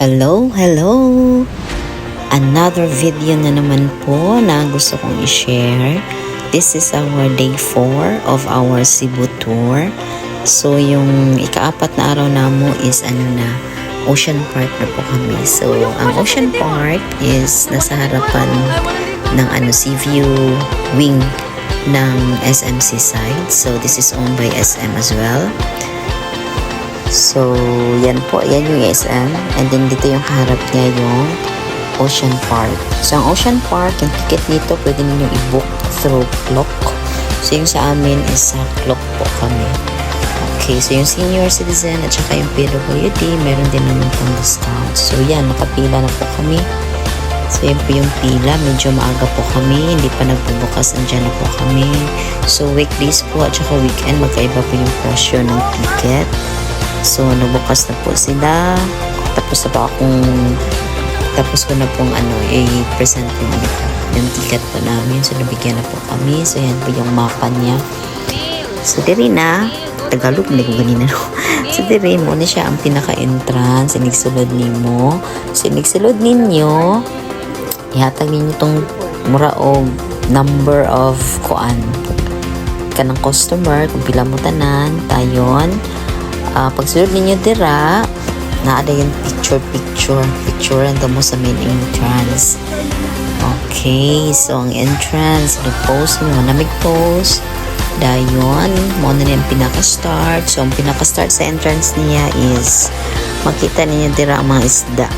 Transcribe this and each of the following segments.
Hello, hello! Another video na naman po na gusto kong i-share. This is our day 4 of our Cebu tour. So, yung ikaapat na araw namo is Ocean Park na po kami. So, ang Ocean Park is nasa harapan ng Seaview wing ng SMC side. So, this is owned by SM as well. So, yan po. Yan yung SM. And then, dito yung harap niya yung Ocean Park. So, ang Ocean Park, yung ticket dito, pwede ninyong i-book through clock. So, yung sa amin is sa clock po kami. Okay. So, yung senior citizen at saka yung PWD, meron din naman pang discount. So, yan. Nakapila na po kami. So, yan po yung pila. Medyo maaga po kami. Hindi pa nagbubukas. Andyan na po kami. So, weekdays po at saka weekend, magkaiba po yung presyo ng ticket. So, nabukas na po sila. Tapos ko na pong i-present yung ticket po namin. So, nabigyan na po kami. So, yan po yung mapa niya. So, diri na. Tagalog, hindi ko ganina. So, diri mo na siya ang pinaka-entrance. Sinigsulod ninyo. Sinigsulod ninyo. Ihatag ninyo itong muraog number of kanang customer. Kung pila mo tanan, tayon. Pagsulod ninyo dira, naada yung picture mo sa main entrance. Okay, so ang entrance, nag-post mo, namig-post. Dayon, mo na yung pinaka-start. So, ang pinaka-start sa entrance niya is makita ninyo dira ang mga isda.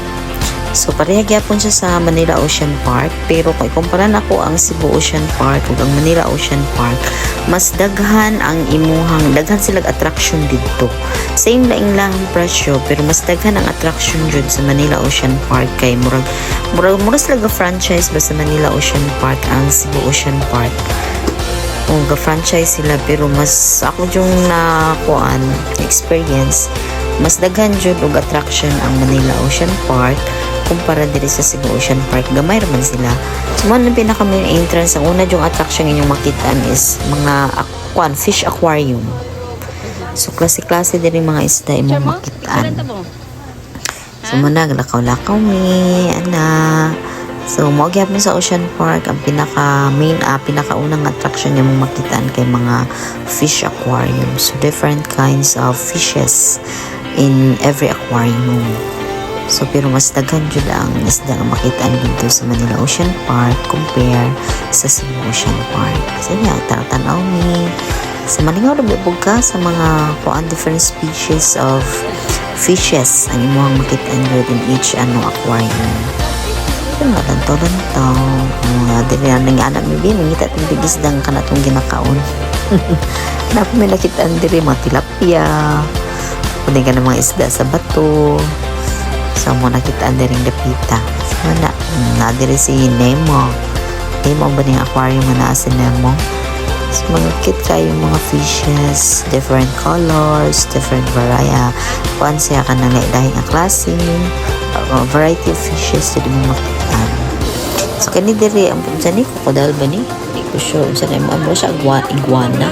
So, pareha gyapon siya sa Manila Ocean Park. Pero kung ikumpara na ko ang Cebu Ocean Park ug ang Manila Ocean Park, mas daghan silang attraction dito. Same laing lang presyo, pero mas daghan ang attraction jud sa Manila Ocean Park kay murag sila franchise ba sa Manila Ocean Park ang Cebu Ocean Park. O ga-franchise sila, pero mas ako yung experience, mas daghan jud og attraction ang Manila Ocean Park kumpara diri sa Cebu Ocean Park. Gamay raman sila. So, man ang pinaka-main entrance, ang una yung attraction inyong makitaan is mga fish aquarium. So, klase-klase din yung mga isda imong makitaan. So, muna, lakaw-lakaw So, maugihap mo sa Ocean Park, ang pinaka-unang attraction niya mong makitaan kay mga fish aquarium. So, different kinds of fishes in every aquarium. So, pero mas daghan jud ang isda nga makitaan dito sa Manila Ocean Park compare sa Cebu Ocean Park. So, yan, tanaw ni sa malingaw na ka sa mga different species of fishes ang imong makitaan in each aquarium. So, lantaw-lantaw. Dili na nga anak mi mangita tong bigisdang kanatong ginakaon. Napo may nakitaan diri mga tilapia. Kunin ka ng mga isda sa bato. So, mo nakitaan din rin dapita. So, nadiri si Nemo. Nemo ba ng aquarium na si Nemo? So, mga cute kayo mga fishes, different colors, different variety. Kuan siya ka na dahil ang klase, variety of fishes na di mo makitaan. So, kanidiri, ang punsa ni crocodile ba ni? Hindi ko sure. Sa Nemo, mo siya iguana.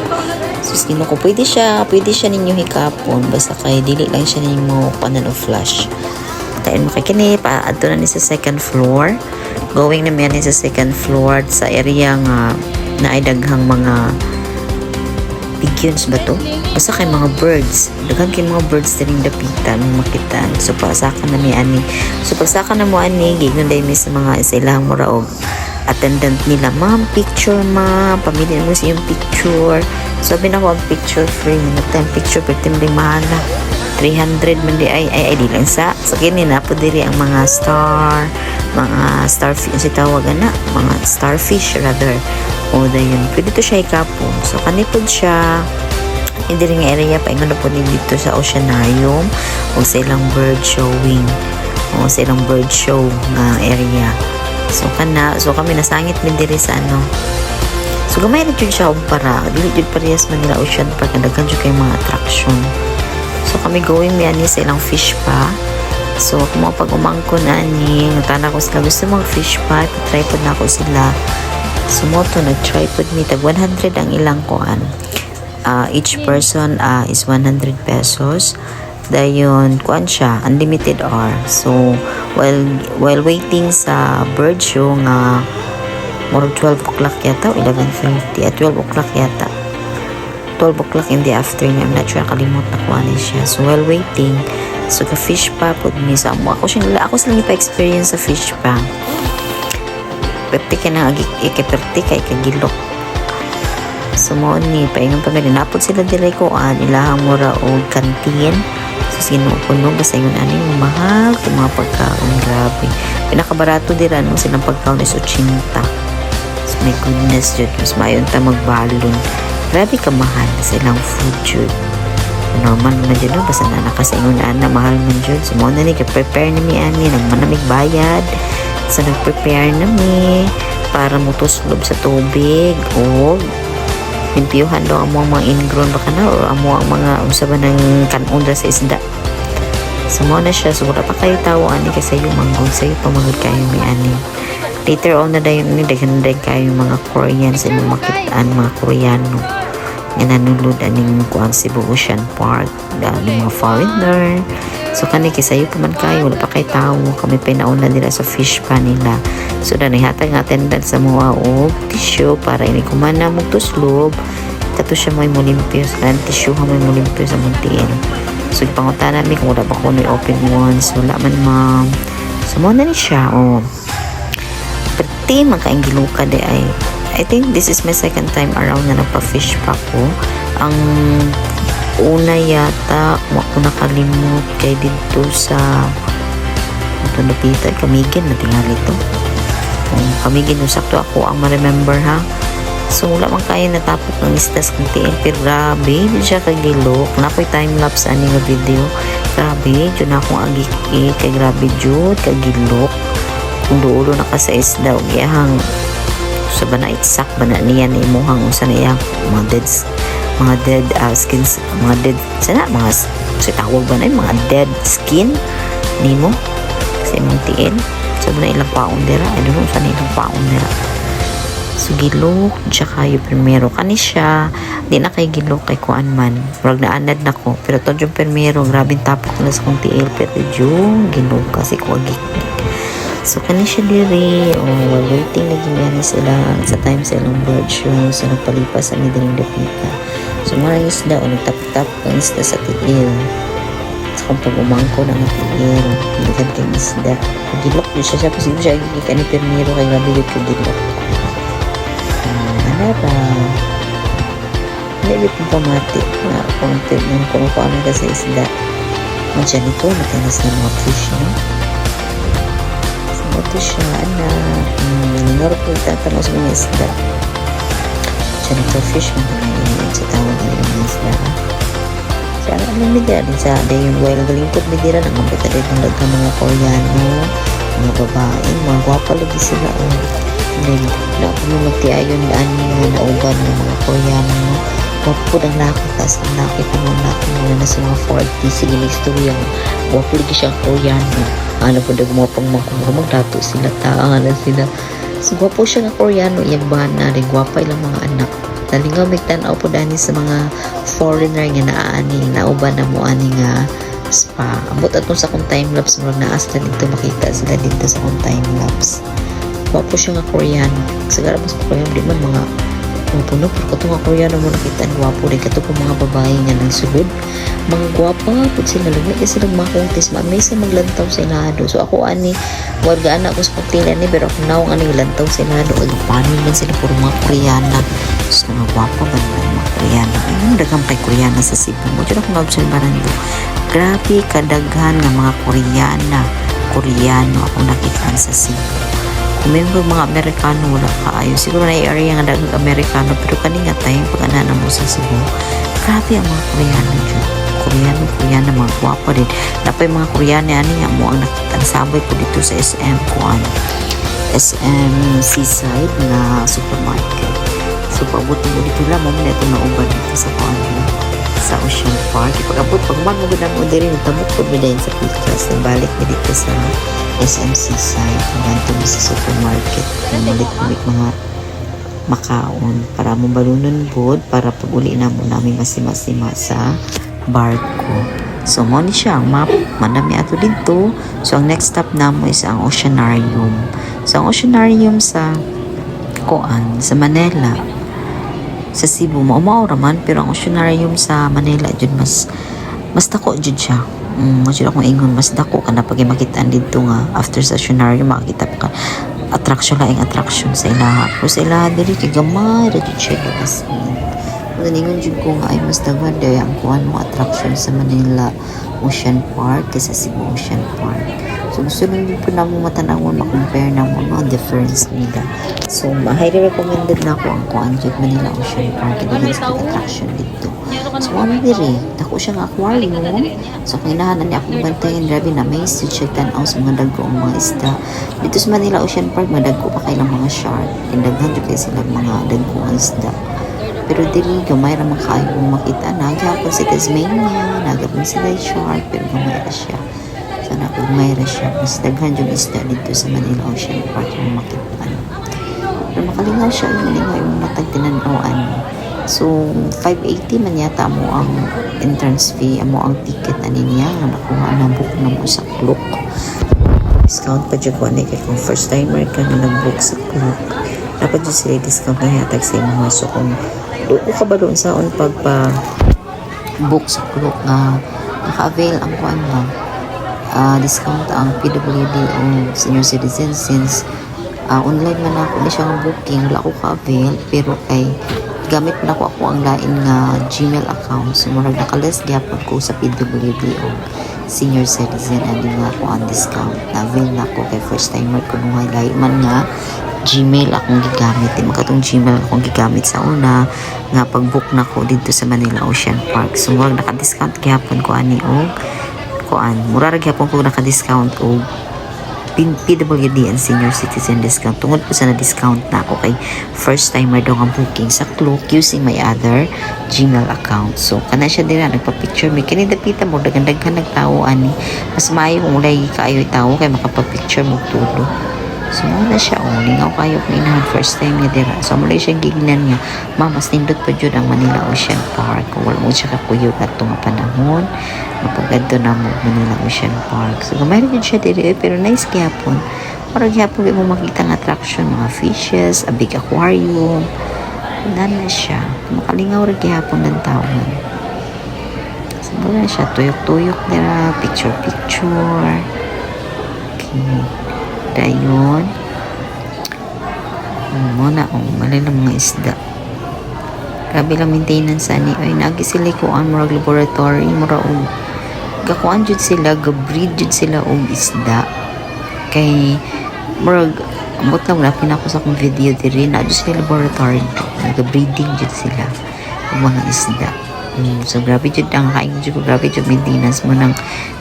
So, sino ko, pwede siya ninyo hikapon. Basta kay dili lang siya ninyo panan of flash. Tayo makikini, paadto na ni sa second floor. Going naman ni sa second floor sa area nga na ay daghang mga pigeons ba to? Basta kay mga birds. Daghang kay mga birds na rin dapitan, makitan. So, pagsaka na mi ani. So, pagsaka na mo ani, gigon dahil sa mga ilang muraog attendant nila, ma'am, picture ma'am, pamilya mo sa yung picture. So, sabi na ko, picture free. Nagtayang picture, pero timling mahala. 300 man di ay di lang sa kini na po diri ang mga starfish si tawag mga starfish rather o dayon pwede to siya ikapon. So kanipod siya diri nga area pa ingon na po dito sa oceanarium o sa ilang bird showing o sa ilang bird show nga area. So kami nasangit min diri sa so gamay na jud siya para dili jud parehas Manila Ocean Park daghan jud kay mga attraction. So, kami going sa ilang fish pa. So, kung mga pag-umangko na tana ko sila, gusto mga fish pa, tripod na ako sila. So, moto, nag-tripod me, tag 100 ang ilang kuan. Each person is 100 pesos. dayon kuan siya unlimited hour. So while waiting sa bird show nga more 12 o'clock yata o 11:30 at 12 o'clock yata 12 o'clock in the afternoon, I'm not sure, kalimot na kuha siya. So while waiting, so ka fish pa pud mi sa amo, ako sila ipa-experience sa fish pa. Perti ka na ikipirti kay kagilok. So mo ni paingon pa gani napod sila dire kuan ilahang mura og kantin. So sinukuno basta yun ani mahal kung mga pagkaon, grabe. Pinakabarato dira no silang pagkaon is 80. So my goodness jud, mas mayon ta magbalon. Grabe ka mahal silang food jud. Normal na dyan, basta na nakasingon na mahal man jud. So mo na ni prepare na mi ani nagmanamig bayad. So nag-prepare na mi para mutuslob sa tubig o limpiyuhan daw ang mga ingrown baka na o amo ang mga usaban ng kanon sa isda. So mo na siya, so wala pa kayo tawo ani kasi yung manggod sa'yo pamangod kayo may ani. Later on na dayon ni daghan kayo mga Korean sa imong makitaan, mga Koreano nga nanulod aning kuan Cebu Ocean Park, dami mga foreigner. So kani kisayo pa man kayo, wala pa kay tawo, kami pinauna nila sa fish pa nila. So dani hatag nga attendant sa mga og tissue para ini kumana mo tuslob. Kato siya may mulimpyo, sa tissue ha may mulimpyo sa muntiin. So ipangutan namin kung wala ba ko may open ones, wala man ma'am. So mo na ni siya, pati makaingiluka de ay I think this is my second time around na nagpa-fish pa ko. Ang una yata, ako nakalimot kay dito sa ito napitan, Kamigin na tingali ito. Kamigin yung sakto ako ang ma-remember ha. So wala man kaya natapok ng istas kung tiin, pero grabe, hindi siya kagilok. Nakoy time-lapse ani nga video. Grabe, dyan akong agiki, kay grabe jud kagilok. Kung duulo na ka sa isda, giyahang sa bana itsak bana niya na imuhang unsa na iya mga dead skins, mga dead sana mga sa tawag ba na mga dead skin nimo sa imong tiil. So na ilang paon dira, I don't know sa ilang paon dira. So gilok tsaka yung primero kani siya, di na kay gilok kay kuan man wag na anad na ko, pero to yung primero grabe tapok na sa kong tiil, pero yung gilok kasi ko agik. So kani siya diri while waiting naging sila sa time sa ilang bird show. So nagpalipas ang idaling dapita. So mga isda o nagtap-tap ang isda sa tiil. So kung pag-umangko na nga tiil, nagad kang isda gilok yun siya posible siya gigikan ni permiro kay grabe yun kagilok. Ano ba hindi pong pamati na konti ng kung ano ka sa isda madyan ito matanas na mga fish no? Ito siya, nangyari po itatanong sa mga isda. Diyan ito fish, mga sa tawag ng mga isda. So, alam mo din sa dayon while galingkod mo dira nang mabita din ng dagang mga Koreano, mga babae, mga gwapa lagi sila. Then, na ako mo magtiayon daan nga nauban ng mga Koreano. Wapo ang laki, taas ang laki ko mga laki na nasa mga 40. Sige na istorya mo. Wapo lagi siyang Koreano. Ano po daw mga magdato sila, taangan sila. So, gwapo siya nga Koreano, iyang bana, rin gwapa ilang mga anak. Nalingaw, may tanaw po dani sa mga foreigner nga naani, nauban na mo ani nga spa. Abot atong sa kong time-lapse, marag naasta dito, makita sila dito sa kong time-lapse. Gwapo siya nga Koreano. Sagara mas Koreano, di man mga puno, pero kato nga Koreano mo nakita ang gwapo rin. Kato po mga babae nga ng sugod. Mga gwapa, pag sila lumit, kasi nagmakuntis, may sa maglantaw sa ilado. So ako ani, warga anak ko sa pagtila ni, pero ako naong ani lantaw sa ilado. Ay, paano man sila, puro mga Koreana. So mga gwapa ba naman mga Koreana? Ay, dagang kay Koreana sa Cebu mo. Diyan ako na-observaran do. Grabe, kadaghan ng mga Koreano ako nakitaan sa Cebu. Kung mga Amerikano wala kaayo, siguro na area nga dagang Amerikano, pero kaninga tayo pag anana mo sa Cebu, grabe ang mga Koreano dyan. Koreano, mga guwapa din. Napay mga Koreano ani nga mo ang nakita sabay ko dito sa SM SM Seaside na supermarket. So paabot mo dito lang mo na ito nauban dito sa Ocean Park. Pag-abot pag man mo gud mo diri tabok pud mi dayon sa Picas, balik mi dito sa SM Seaside, nandito mi sa supermarket. Malit mga makaon para mo balunon bod para pag uli na mo namin masima-sima sa barko. So mo ni siya ang map, manami ato dito. So ang next stop namo is ang Oceanarium. So ang Oceanarium sa sa Manila, sa Cebu mao raman, pero ang Oceanarium sa Manila jud mas dako jud siya. Mo jud akong ingon mas dako kana pag makitaan dito nga after sa Oceanarium makita pa ka attraction sa ilaha. Pero sa ilaha diri kay gamay ra jud siya as in. Naningon jud ko nga ay mas daghan day ang kuan mo attraction sa Manila Ocean Park kaysa Cebu Ocean Park. So gusto lang din po namin matanawon, makompare na mo no difference nila. So highly recommended na ako ang kuan jud Manila Ocean Park kay sa attraction dito. So ano diri, dako siya nga aquarium. So kung inahanan ni akong bantayan, grabe na may siya tan-aw sa mga dagko ang mga isda. Dito sa Manila Ocean Park madagko pa kay lang mga shark. Daghan jud kay sila mga dagko ang isda. Pero dili gamay ra man kaayo makita na gyapon sa Tasmania, nagapon sila shark pero gamay ra siya. So nagagmay ra siya. Mas daghan jud isda dito sa Manila Ocean Park ang makita. Pero makalingaw siya yung matag tinan-awan. So 580 man yata mo ang entrance fee, amo ang ticket ani niya nga nakuha na book na mo sa Klook. Discount pa jud ko ani kay kung first timer ka nga nag-book sa Klook. Dapat jud sila discount na hatag sa inyo. So kung doon ka ba doon sa pagpa-book sa Klook nga naka-avail ang kuan mo discount ang PWD o senior citizen since online man ako ni siyang booking wala ko ka-avail pero kay gamit na ko ang lain nga Gmail account so murag naka-less gyapon ko sa PWD o senior citizen and nga ako ang discount na-avail na ko kay first timer ko nung lain man nga Gmail akong gigamit. Di makatong Gmail akong gigamit sa una nga pag-book na ko dito sa Manila Ocean Park. So, murag naka-discount gyapon ko ani og kuan. Murag gyapon ko naka-discount og PWD and senior citizen discount. Tungod po sa na-discount na ako kay first timer daw ang booking sa Klook using my other Gmail account. So, kana siya din na nagpa-picture. May kinidapita mo, daghan nagtao ani. Mas maayo kung ulay kaayo tao kay makapa-picture mo tulo. So, na siya, lingaw kayo kung inahan first time niya dira. So, mula siyang gignan niya, mas nindot pa dyan ang Manila Ocean Park. Kung wala mo siya kakuyot at nga panahon, mapagado na mo Manila Ocean Park. So, gamay rin siya diri, pero nice gyapon. Parang gyapon mo makita ng attraction, mga fishes, a big aquarium. Na siya. Makalingaw rin gyapon ng taon. So, mula siya, tuyok-tuyok nila, picture-picture. Okay. Dayon muna malalang mga isda grabe lang maintenance ani ay nagi sila ko ang murag laboratory mura og gakuan jud sila gabreed jud sila og isda kay murag amot lang lapin ako sa akong video diri na jud sila laboratory nag-breeding jud sila og mga isda so grabe jud ang kain jud grabe jud maintenance mo nang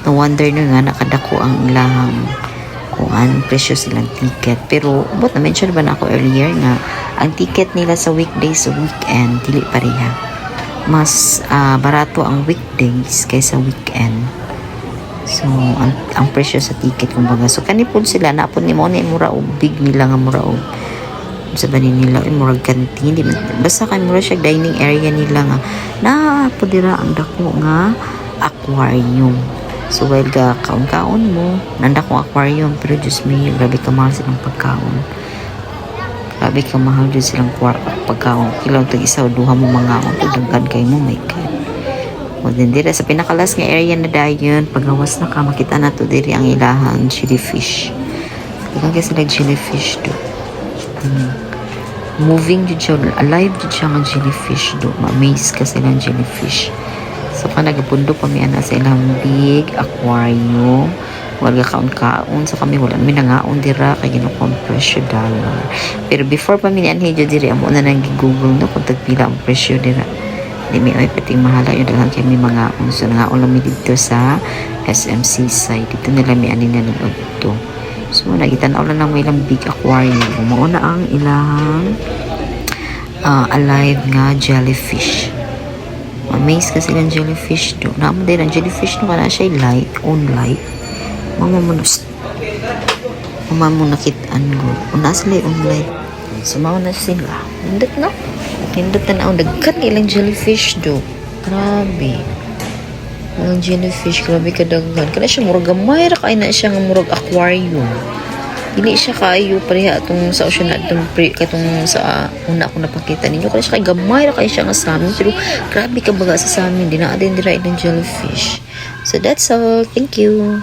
no wonder na nga nakadako ang ilahang kuan presyo silang ticket pero but na-mention ba na ako earlier nga ang ticket nila sa weekdays o weekend dili pareha mas barato ang weekdays kaysa weekend so ang presyo sa ticket kumbaga so kanipod sila napod ni mo ni mura og big nila nga mura og sa banin nila murag canteen basta kan mura siya dining area nila nga napod dira ang dako nga aquarium. So, while kaon-kaon mo, nanda kong aquarium, pero Diyos me, grabe kamahal silang pagkaon. Grabe kamahal dyan silang pagkaon. Kilaw tag-isa o duha mo mga on, dagdag kayo mo, my God. O, din dira, sa pinakalas nga area na dayon, pagawas na ka, makita na to diri ang ilahang jellyfish. Dagan kayo sila jellyfish do. Moving dyan siya, alive dyan siya ng jellyfish do. Ma-amaze ka silang jellyfish. So, nagapundo kami ana sa ilang big aquarium. Wala kaon-kaon. So, kami wala namin nangaon dira kay ginukuha ang presyo $. Pero before pa mi anhedyo diri, amo na nang gi-google no kung tagpila ang presyo dira. Di mi ay pating mahala yung daghan kay mi mga so nangaon lang mi dito sa SMC side. Dito nila mi ani na nag-udto. So, nagitan-aw lang may ilang big aquarium. Mauna ang ilang alive nga jellyfish. Amaze kasi ng jellyfish do. Naman din ang jellyfish no kana siya light, on light. Mama mo nakitaan ko. Una sila on light. Sumaw na sila. Hindot na. Hindot na ang dagkan ilang jellyfish do. Grabe. Ang jellyfish, grabe kadaghan. Kana siya murag gamay ra kay na siya nga murag aquarium. Dili siya kaayo pareha atong sa ocean na atong katong sa una ako napakita ninyo. Kana siya kay gamay ra kay siya nga salmon pero grabe ka baga sa salmon. Di na din dira ng jellyfish. So that's all. Thank you.